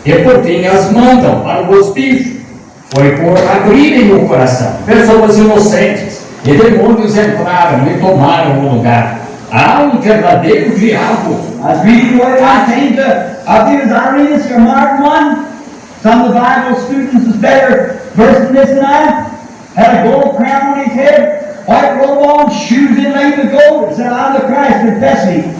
E por fim as mandam para o hospício. Foi por abrirem o coração. Pessoas inocentes e demônios entraram e tomaram o lugar. Há um verdadeiro diabo. I read what I came to, as I read this from Mark 1. Some of the Bible students is better versed than this than I. Had a gold crown on his head, white robe on, shoes inlaid with gold. It said, I'm the Christ, confess me.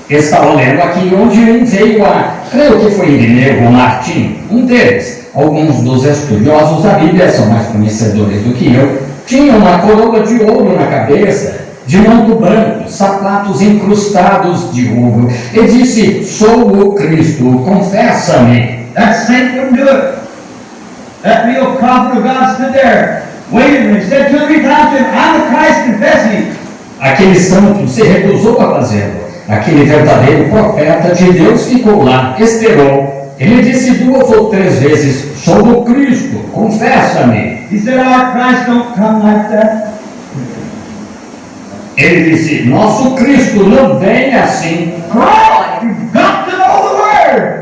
Estava lendo aqui onde um veio creio que foi Irineu ou Martim, um deles. Alguns dos estudiosos da Bíblia são mais conhecedores do que eu. Tinha uma coroa de ouro na cabeça, de manto branco, sapatos incrustados de ouro, e disse: sou o Cristo, confessa-me. That saint wouldn't do it. That real prophet of God stood there, waited, and he said 2 or 3 times to him, I'm the Christ, confess me. Aquele santo se recusou a fazê-lo. Aquele verdadeiro profeta de Deus ficou lá, esperou. Ele disse 2 ou 3 vezes: sou o Cristo, confessa-me. He said, our Christ don't come like that. Ele disse: nosso Cristo não vem assim. Christ, you've got to know the Word.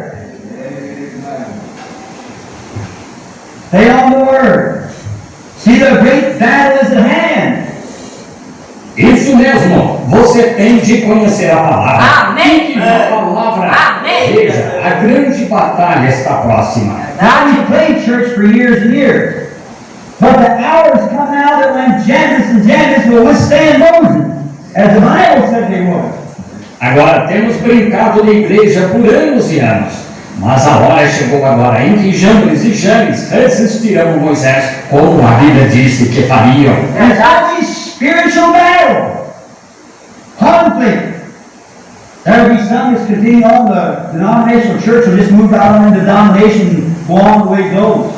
Stay on the Word. See, the great battle is at hand. Isso mesmo, você tem de conhecer a palavra. Amém. A palavra. Amém. Veja, a grande batalha está próxima. Now we played church for years and years. But the hours come now that when Janus and Janus will withstand Moses, as the Bible said they would. Agora temos brincado de igreja por anos e anos. Mas a hora chegou agora em que Jambres e Janes resistirão a Moisés, como a Bíblia disse que fariam. And it's always spiritual battle, conflict. There will be some that's continuing on the denominational church will just move out into denomination and go on the way it goes.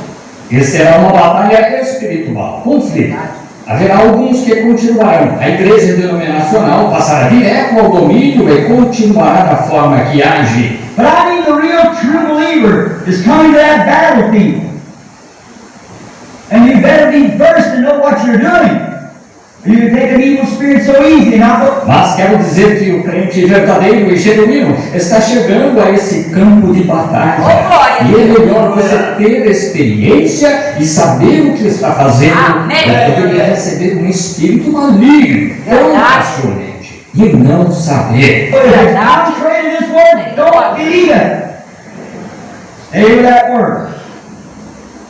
E será uma batalha espiritual, conflito. Haverá alguns que continuarão. A igreja denominacional passará direto ao domínio e continuará da forma que age. But I mean the real true believer is coming to that battlefield. And you better be versed and know what you're doing. You can take an evil spirit so easy. Mas quero dizer que o crente verdadeiro e genuíno está chegando a esse campo de batalha. E é melhor você ter experiência e saber o que está fazendo para poder receber um espírito maligno tão facilmente e não saber. Don't believe it. Stay with that word.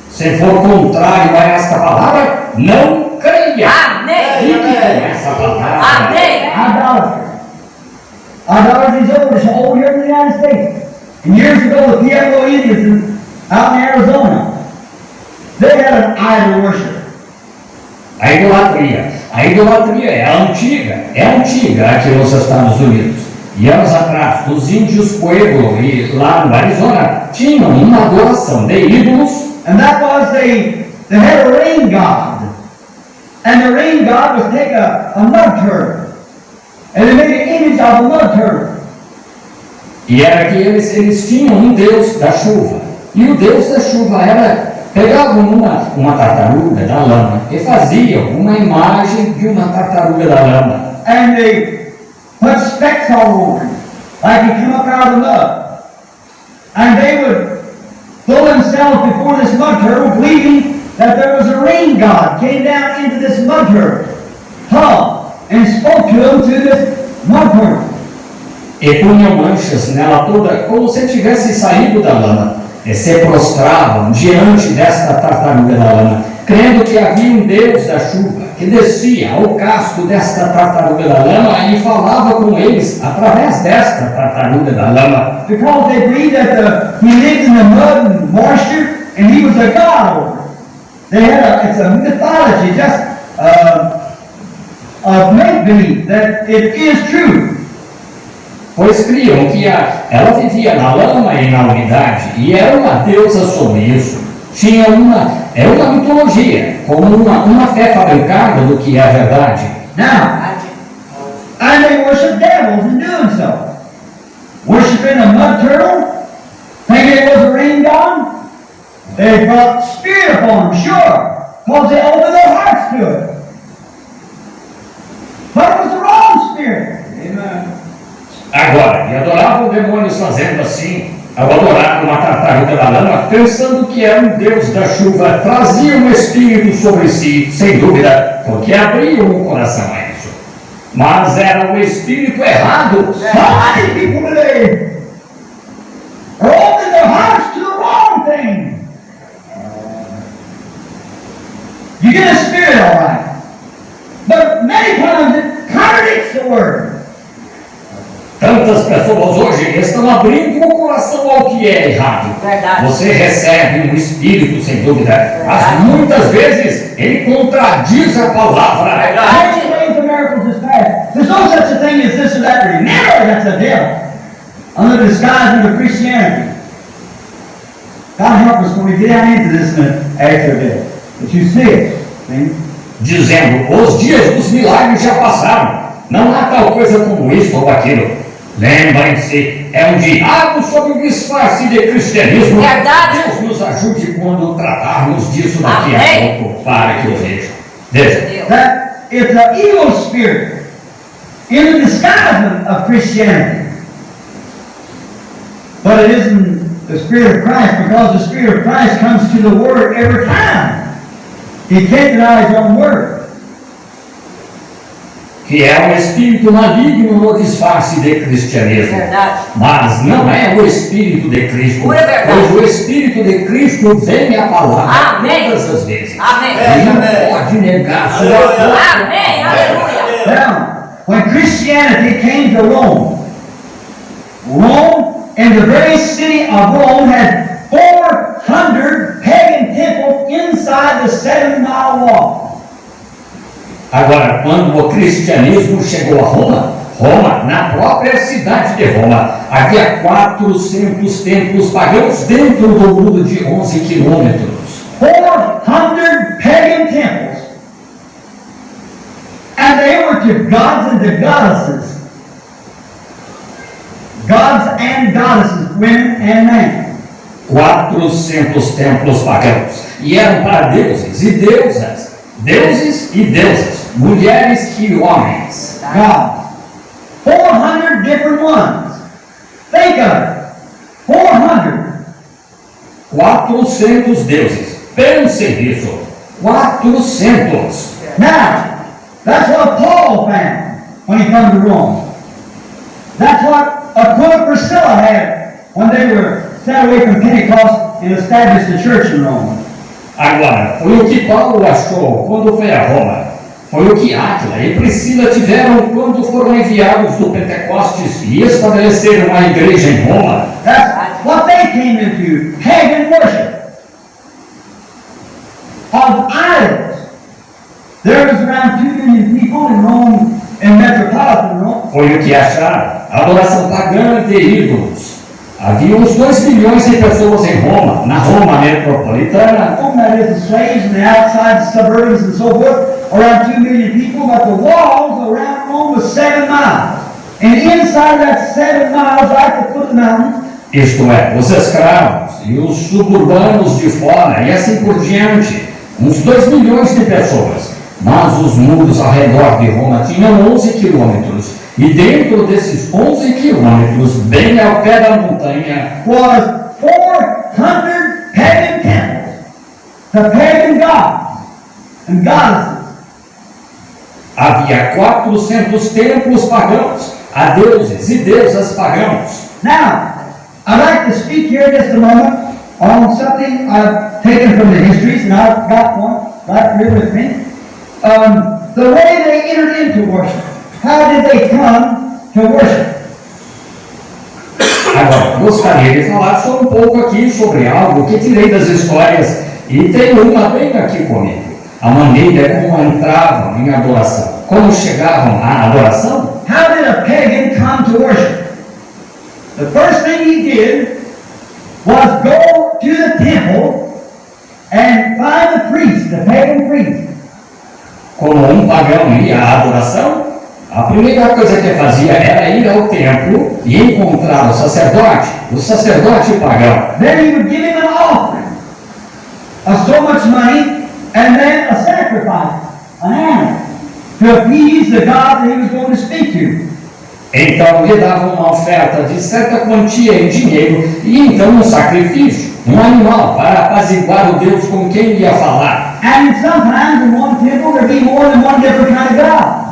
Se for contrário a esta palavra, não creia. Amém. Fique com essa palavra. Amém. Idolatry. Idolatry is old here in the United States. And years ago, the Pueblo Indians out in Arizona, they had an idol worship. A idolatria é antiga aqui nos Estados Unidos. E anos atrás, os índios Pueblo e lá no Arizona tinham uma adoração de ídolos. And that was they had a rain god. And the rain god was take a mud turtle. And they made an image of a mud turtle. E era que eles tinham um deus da chuva. E o deus da chuva pegavam uma tartaruga da lama e faziam uma imagem de uma tartaruga da lama. And they put specks all over him, like he come up out of the mud. And they would throw themselves before this mud turtle, believing that there was a rain god came down into this mud turtle and spoke to them through this mud turtle. E punham manchas nela toda, como se tivesse saído da lama, e se prostravam diante desta tartaruga da lama, crendo que havia um Deus da chuva que descia ao casco desta tartaruga da lama e falava com eles através desta tartaruga da lama. Because they believed that he lived in the mud and moisture, and he was a god. It's a mythology, just a make-believe that it is true. Pois criam que ela vivia na lama e na unidade, e era uma deusa sobre isso. Tinha uma mitologia, como uma fé fabricada do que é a verdade. Now, and they worship devils in doing so. Worshiping a mud turtle, thinking it was a rain god. They brought spirit upon them, sure, because they opened their hearts to it. But it was the wrong spirit. Amen. Agora, e adoravam demônios fazendo assim, ao adorar uma tartaruga da lama, pensando que era um deus da chuva, trazia um espírito sobre si, sem dúvida, porque abriam o coração a isso. Mas era o espírito errado. So many people today are opening their hearts to the wrong thing. You get a spirit, all right, but many times it contradicts the word. Tantas pessoas hoje estão abrindo o coração ao que é errado. Verdade. Você recebe um espírito, sem dúvida, mas muitas vezes ele contradiz a palavra. How many ways the miracles is past? There's no such a thing as this or that. Remember, that's the devil. Under the disguise of Christianity. God help us when we get down into this after a bit. But you see it. See? Dizendo, os dias dos milagres já passaram. Não há tal coisa como isto ou aquilo. Lembrem-se, é um diabo sob o disfarce de cristianismo. Verdade. Deus nos ajude quando tratarmos disso daqui Amém. a pouco, para que eu veja. Veja, That it's an evil spirit in the disguise of Christianity. But it isn't the Spirit of Christ, because the Spirit of Christ comes to the Word every time. He can't deny His own Word. que é um espírito maligno no disfarce de cristianismo. Verdade. Mas não é o Espírito de Cristo, Pura verdade. pois o Espírito de Cristo vem à palavra Amém. todas as vezes. Amém. Ele não pode negar sua própria. Amém. Aleluia. Now, when Christianity came to Rome, and the very city of Rome had 400 pagan temples inside the 7-mile wall. Agora, quando o cristianismo chegou a Roma, na própria cidade de Roma, havia 400 templos pagãos dentro do muro de 11 quilômetros. 400 pagan temples. And they were to gods and to goddesses. Gods and goddesses, women and men. 400 templos pagãos. E eram para deuses e deusas. Deuses e deusas. Mulheres e homens. Gods. 400 different ones. Think of it. 400. 400 deuses. Pensem nisso. 400. Now, that's what Paul found when he came to Rome. That's what Aquila and Priscilla had when they were sent away from Pentecost and established the church in Rome. Agora, foi o que Paulo achou quando foi a Roma. Foi o que Áquila e Priscila tiveram quando foram enviados do Pentecostes e estabeleceram a igreja em Roma. That's what they came into, pagan worship of idols. There was around 2 million people in Rome, in metropolitan Rome. Foi o que acharam, adoração pagã de ídolos. Havia uns 2 milhões de pessoas em Roma, na Roma metropolitana. Rome, that is the slaves and the outside suburbs and so forth, around 2 million people, but the walls around Rome was 7 miles. And inside that 7 miles, like the foot of the mountain, Isto é, os escravos e os suburbanos de fora e assim por diante, uns 2 milhões de pessoas. Mas os muros ao redor de Roma tinham 11 quilômetros. E dentro desses 11 quilômetros, bem ao pé da montanha, was 400 pagan temples to pagan gods and goddesses. havia 400 templos pagãos, a deuses e deusas pagãos. Now, I'd like to speak here just a moment on something I've taken from the histories, and I've got one right here with me. The way they entered into worship. How did they come to worship? Agora, gostaria de falar só um pouco aqui sobre algo que tirei das histórias e tenho uma bem aqui comigo. A maneira como entravam em adoração. Como chegavam à adoração? How did a pagan come to worship? The first thing he did was go to the temple and find the priest, the pagan priest. Como um pagão ia à adoração, a primeira coisa que fazia era ir ao templo e encontrar o sacerdote pagão. Then he would give him an offering of so much money and then a sacrifice, an animal, to appease the God that he was going to speak to. Então lhe davam uma oferta de certa quantia em dinheiro e então um sacrifício, um animal, para apaziguar o Deus com quem ia falar. And sometimes in one temple there'd be more than one different kind of God.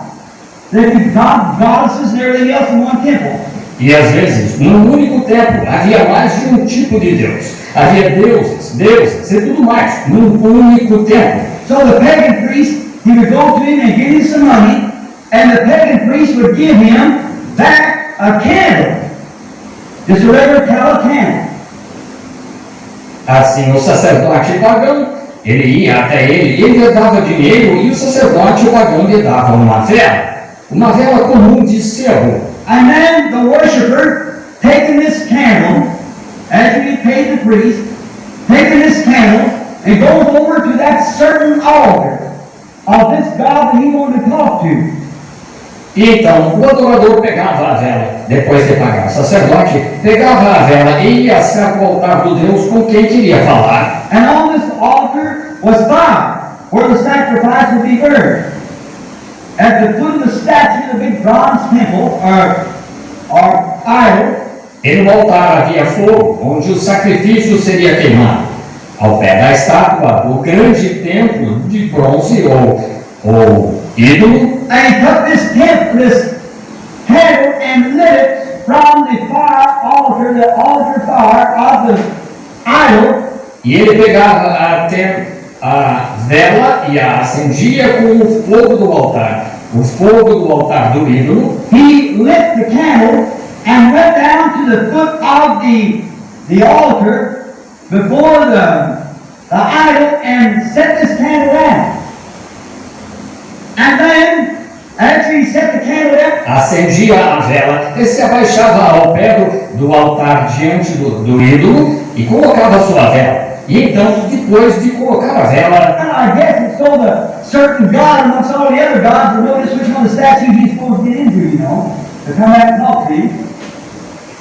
There'd be goddesses and everything else in one temple. E às vezes, num único templo, havia mais de um tipo de Deus. Havia deuses, deusas e tudo mais, num único templo. So the pagan priest, he would go to him and give him some money, and the pagan priest would give him back a candle. Just a regular tallow candle. Assim, o sacerdote pagão, ele ia até ele lhe dava dinheiro e o sacerdote pagão lhe dava uma vela comum de sebo. And then the worshiper, taking this candle, after he paid the priest, taking this candle and goes over to that certain altar of this God that he wanted to talk to. E então o adorador pegava a vela, depois de pagar o sacerdote, pegava a vela e ia ao altar do Deus com quem queria falar. And on this altar was fire, where the sacrifice would be burned. At the foot of the statue of the big bronze temple, or idol, E no altar havia fogo, onde o sacrifício seria queimado. Ao pé da estátua do grande templo de bronze ou ídolo, and he took this candle and lit it from the fire altar, the altar fire of the idol. e ele pegava a vela e a acendia com o fogo do altar do ídolo. He lit the candle and went down to the foot of the altar before the idol and set this candle down. And then, after he set the candle down, Acendia a vela e se abaixava ao pé do altar diante do ídolo e colocava a sua vela. E então, depois de colocar a vela, and I guess it's so the certain God amongst all the other gods will notice which one of the statues he's supposed to get into, you know, to come back and talk to you.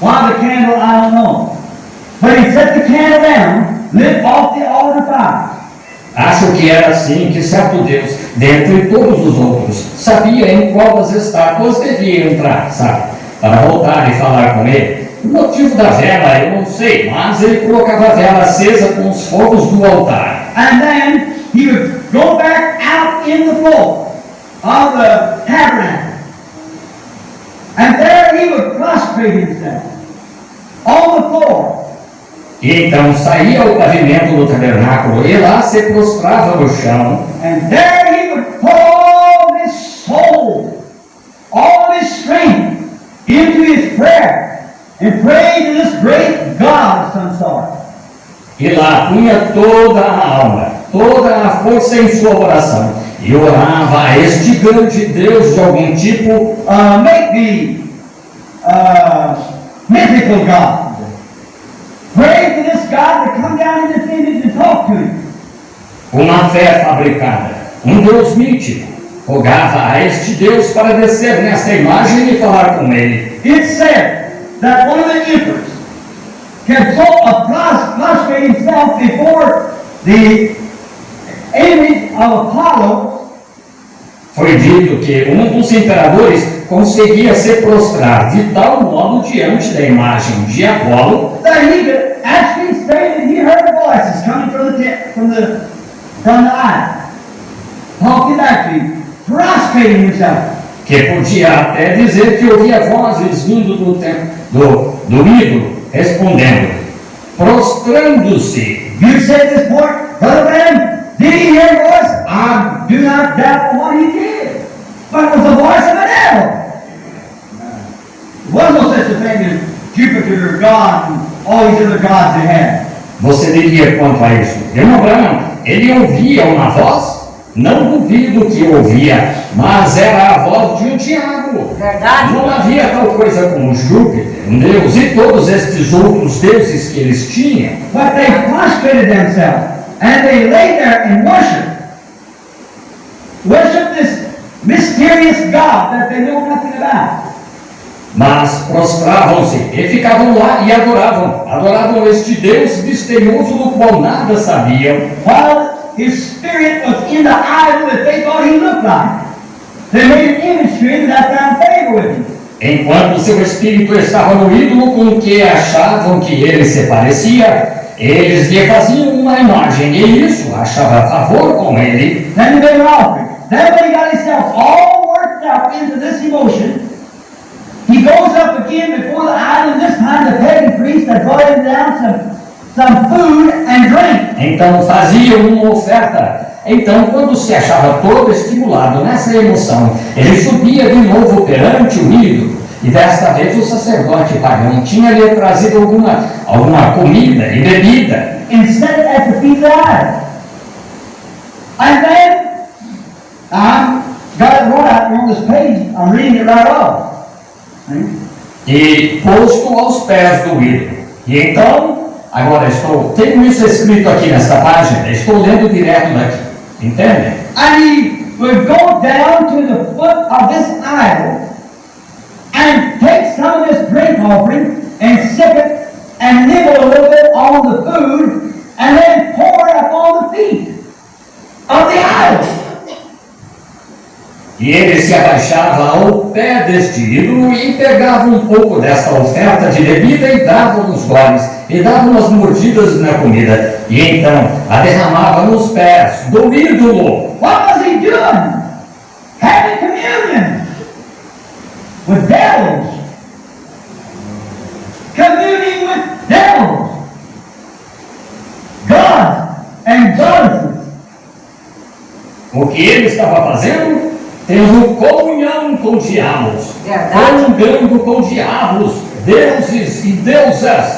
Why the candle, I don't know. But he set the candle down, lit off the altar fire. acho que era assim que certo Deus, dentre todos os outros, sabia em qual das estátuas devia entrar, sabe? Para voltar e falar com ele. O motivo da vela eu não sei, mas ele colocava a vela acesa com os fogos do altar. And then he would go back out in the floor of the tabernacle. And there he would prostrate himself on the floor. E então saía ao pavimento do tabernáculo e lá se prostrava no chão. And there he would pour all his soul, all his strength into his prayer and pray to this great God of some sort. E lá punha toda a alma, toda a força em sua oração e orava a este grande Deus de algum tipo, Maybe mythical God. Pray to this God to come down in this image and talk to him. uma fé fabricada, um Deus mítico. Rogava a este Deus para descer nesta imagem e falar com ele. It said that one of the emperors can prostrate himself before the image of Apollo. Foi dito que um dos imperadores conseguia se prostrar de tal modo diante da imagem de Apolo That he could actually say that he heard voices coming from the eye, talking back to him, prostrating himself. que podia até dizer que ouvia vozes vindo do ídolo, respondendo, prostrando-se. You said this point, Brother Branham, did he hear a voice? I do not doubt what he did, but it was the voice of a devil. There was no such a thing as Jupiter, God, and all these other gods they had. Você diria quanto a isso? Irmão Branham, ele ouvia uma voz? Não duvido que ouvia, mas era a voz de um diabo. Verdade. Não havia tal coisa como Júpiter, um deus, e todos estes outros deuses que eles tinham. But they prostrated themselves, and they lay there and worshiped this mysterious God that they know nothing about. Mas prostravam-se e ficavam lá e adoravam este Deus misterioso do qual nada sabiam. While his spirit was in the idol that they thought he looked like. They made an image to him that found favor with him. Enquanto seu espírito estava no ídolo com que achavam que ele se parecia, eles lhe faziam uma imagem e isso achava favor com ele. Then they were offering. Then when he got himself all worked up into this emotion, he goes up again before the idol, and this time the pagan priest had brought him down some food and drink. Então faziam uma oferta. Então, quando se achava todo estimulado nessa emoção, ele subia de novo perante o ídolo. E desta vez o sacerdote pagão tinha-lhe trazido alguma comida e bebida. And set it at the feet of the idol. And then, I got it right out here on this page. I'm reading it right off. E posto aos pés do ídolo. E então, agora tenho isso escrito aqui nesta página, estou lendo direto daqui. Entende? And he would go down to the foot of this idol and take some of this drink offering and sip it and nibble a little bit on the food and then pour it upon the feet of the idol. E ele se abaixava ao pé deste ídolo e pegava um pouco desta oferta de bebida e dava uns goles, e dava umas mordidas na comida, e então a derramava nos pés do ídolo. What was he doing? Having communion with devils. Communing with devils. God and goddesses. O que ele estava fazendo? Tendo comunhão com diabos, comungando com diabos, deuses e deusas.